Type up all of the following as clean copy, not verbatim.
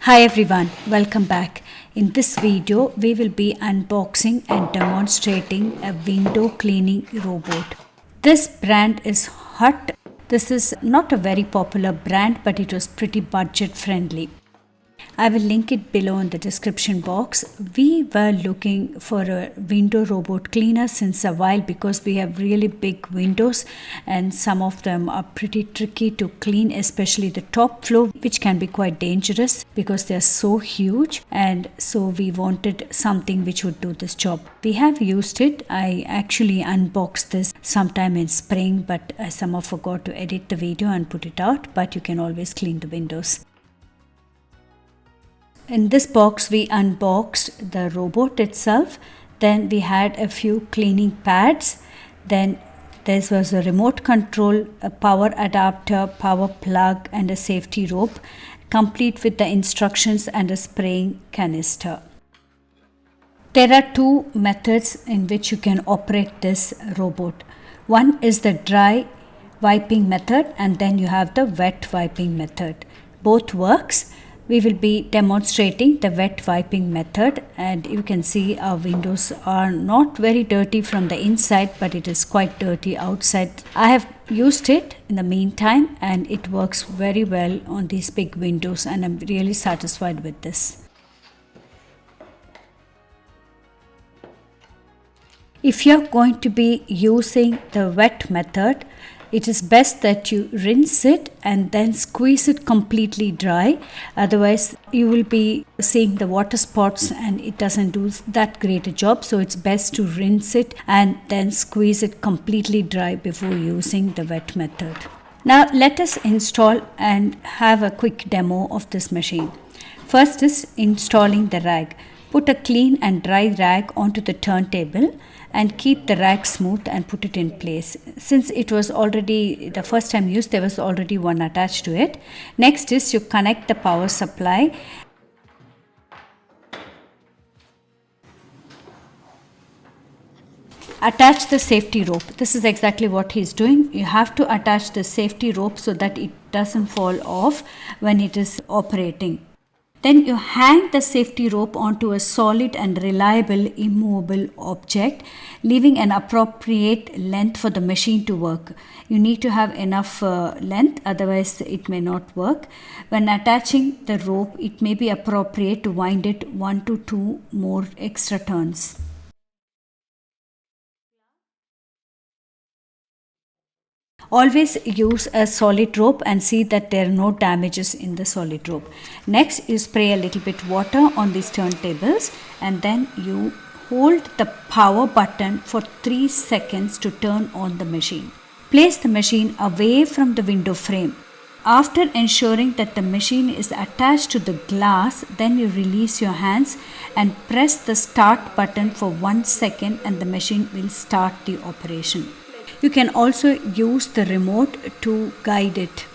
Hi everyone, welcome back. In this video, we will be unboxing and demonstrating a window cleaning robot. This brand is HUTT. This is not a very popular brand, but it was pretty budget friendly. I will link it below in the description box. We were looking for a window robot cleaner since a while because we have really big windows and some of them are pretty tricky to clean, especially the top floor, which can be quite dangerous because they are so huge, and so we wanted something which would do this job. We have used it. I actually unboxed this sometime in spring, but I somehow forgot to edit the video and put it out, but you can always clean the windows. In this box, we unboxed the robot itself. Then we had a few cleaning pads. Then there was a remote control, a power adapter, power plug, and a safety rope, complete with the instructions and a spraying canister. There are two methods in which you can operate this robot. One is the dry wiping method, and then you have the wet wiping method. Both works. We will be demonstrating the wet wiping method, and you can see our windows are not very dirty from the inside, but it is quite dirty outside. I have used it in the meantime and it works very well on these big windows, and I'm really satisfied with this. If you're going to be using the wet method, it is best that you rinse it and then squeeze it completely dry. Otherwise, you will be seeing the water spots and it doesn't do that great a job. So it's best to rinse it and then squeeze it completely dry before using the wet method. Now let us install and have a quick demo of this machine. First is installing the rag. Put a clean and dry rag onto the turntable and keep the rag smooth and put it in place. Since it was already the first time used, there was already one attached to it. Next is you connect the power supply. Attach the safety rope. This is exactly what he's doing. You have to attach the safety rope so that it doesn't fall off when it is operating. Then you hang the safety rope onto a solid and reliable immovable object, leaving an appropriate length for the machine to work. You need to have enough length, otherwise it may not work. When attaching the rope, it may be appropriate to wind it 1 to 2 more extra turns. Always use a solid rope and see that there are no damages in the solid rope. Next, you spray a little bit water on these turntables and then you hold the power button for 3 seconds to turn on the machine. Place the machine away from the window frame. After ensuring that the machine is attached to the glass, then you release your hands and press the start button for 1 second and the machine will start the operation. You can also use the remote to guide it.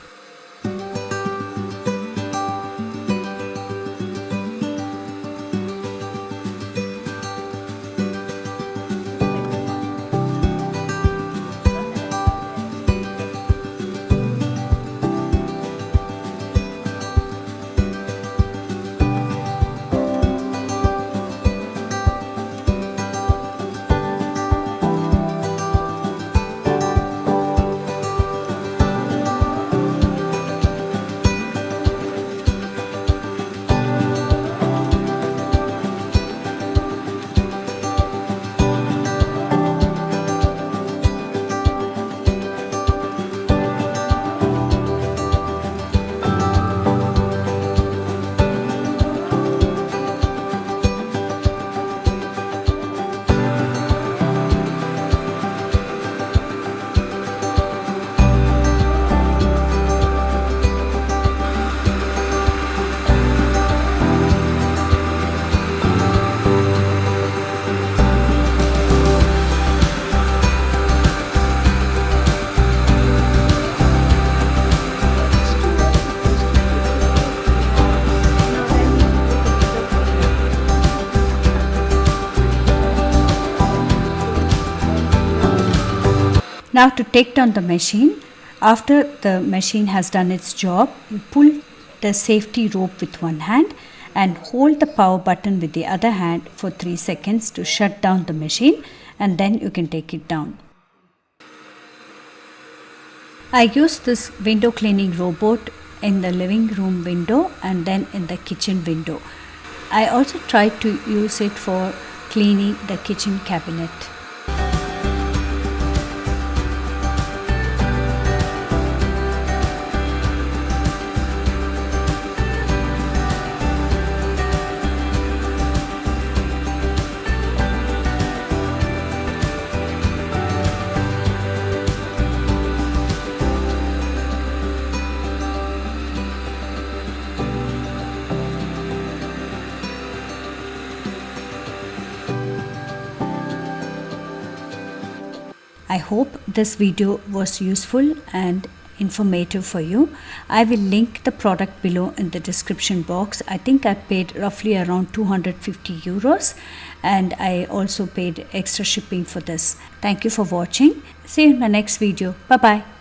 Now to take down the machine, after the machine has done its job, you pull the safety rope with one hand and hold the power button with the other hand for 3 seconds to shut down the machine, and then you can take it down. I used this window cleaning robot in the living room window and then in the kitchen window. I also tried to use it for cleaning the kitchen cabinet. I hope this video was useful and informative for you. I will link the product below in the description box. I think I paid roughly around 250 euros, and I also paid extra shipping for this. Thank you for watching. See you in my next video. Bye bye.